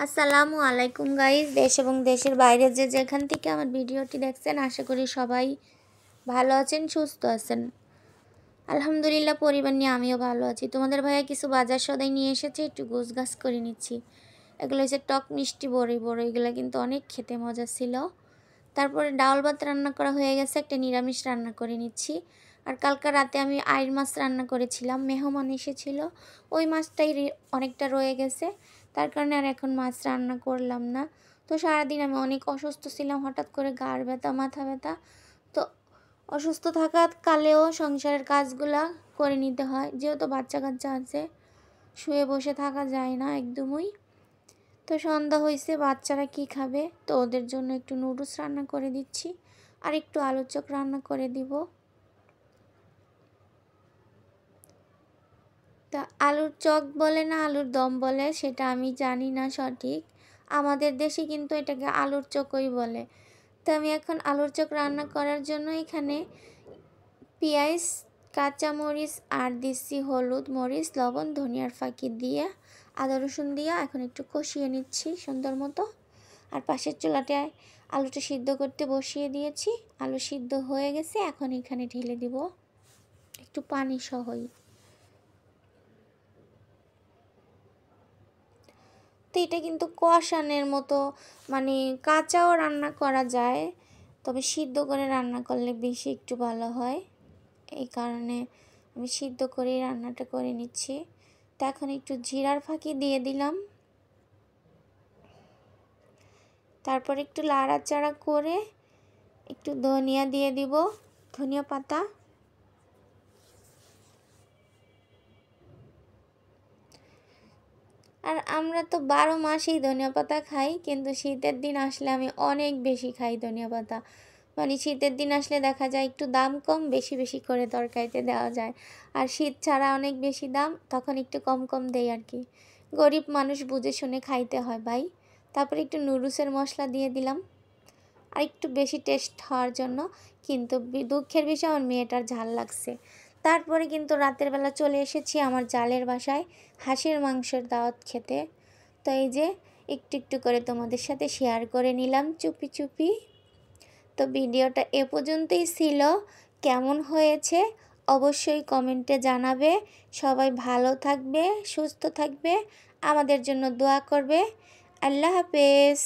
আসসালামু আলাইকুম গাইস, দেশ এবং দেশের বাইরে যে যেখান থেকে আমার ভিডিওটি দেখছেন আশা করি সবাই ভালো আছেন, সুস্থ আছেন। আলহামদুলিল্লাহ পরিবার নিয়ে আমিও ভালো আছি। তোমাদের ভাইয়া কিছু বাজার সদাই নিয়ে এসেছে, একটু গোছগাছ করে নিচ্ছি। এগুলো হচ্ছে টক মিষ্টি বড়ি বড়ি, এগুলো কিন্তু অনেক খেতে মজা ছিল। তারপরে ডাউল ভাত রান্না করা হয়ে গেছে, একটা নিরামিষ রান্না করে নিচ্ছি। আর কালকে রাতে আমি আইড় মাছ রান্না করেছিলাম, মেহমান এসেছিল, ওই মাছটাই অনেকটা রয়ে গেছে, তার কারণে আর এখন মাছ রান্না করলাম না। তো সারাদিন আমি অনেক অসুস্থ ছিলাম, হঠাৎ করে ঘাড় ব্যথা, মাথা ব্যথা। তো অসুস্থ থাকার কালেও সংসারের কাজগুলা করে নিতে হয়, যেহেতু বাচ্চা কাচ্চা আছে, শুয়ে বসে থাকা যায় না একদমই। তো সন্ধ্যা হয়েছে, বাচ্চারা কি খাবে, তো ওদের জন্য একটু নুডলস রান্না করে দিচ্ছি আর একটু আলুর চপ রান্না করে দিব। তা আলুর চপ বলে না আলুর দম বলে সেটা আমি জানি না সঠিক, আমাদের দেশে কিন্তু এটাকে আলুর চকই বলে। তো আমি এখন আলুর চপ রান্না করার জন্য এখানে পেঁয়াজ, কাঁচামরিচ আর দিচ্ছি হলুদ, মরিচ, লবণ, ধনিয়ার ফাঁকি দিয়ে আদা রসুন দিয়ে এখন একটু কষিয়ে নিচ্ছি সুন্দর মতো। আর পাশের চুলাটায় আলুটা সিদ্ধ করতে বসিয়ে দিয়েছি, আলু সিদ্ধ হয়ে গেছে, এখন এখানে ঢেলে দিব একটু পানি সহই। তো এটা কিন্তু কষানোর মতো, মানে কাঁচাও রান্না করা যায়, তবে সিদ্ধ করে রান্না করলে বেশি একটু ভালো হয়, এই কারণে আমি সিদ্ধ করেই রান্নাটা করে নিচ্ছি। তো এখন একটু জিরার ফাঁকি দিয়ে দিলাম, তারপর একটু লাড়াচাড়া করে একটু ধনিয়া দিয়ে দিব, ধনিয়া পাতা। আর আমরা তো 12 মাসেই ধনিয়া পাতা খাই, কিন্তু শীতের দিন আসলে আমি অনেক বেশি খাই ধনিয়া পাতা। মানে শীতের দিন আসলে দেখা যায় একটু দাম কম, বেশি বেশি করে তরকারিতে দেওয়া যায়। আর শীত ছাড়া অনেক বেশি দাম, তখন একটু কম কম দেই আর কি। গরিব মানুষ বুঝে শুনে খাইতে হয় ভাই। তারপরে একটু নুডলসের মশলা দিয়ে দিলাম আর একটু বেশি টেস্ট হওয়ার জন্য। কিন্তু দুঃখের বিষয় আমার মেয়েটার ঝাল লাগছে। তারপরে কিন্তু রাতের বেলা চলে এসেছি আমার জালের বাসায় হাঁসের মাংসের দাওয়াত খেতে। তো এই যে একটু একটু করে তোমাদের সাথে শেয়ার করে নিলাম চুপি চুপি। তো ভিডিওটা এ পর্যন্তই ছিল, কেমন হয়েছে অবশ্যই কমেন্টে জানাবে। সবাই ভালো থাকবে, সুস্থ থাকবে, আমাদের জন্য দোয়া করবে। আল্লাহ হাফেজ।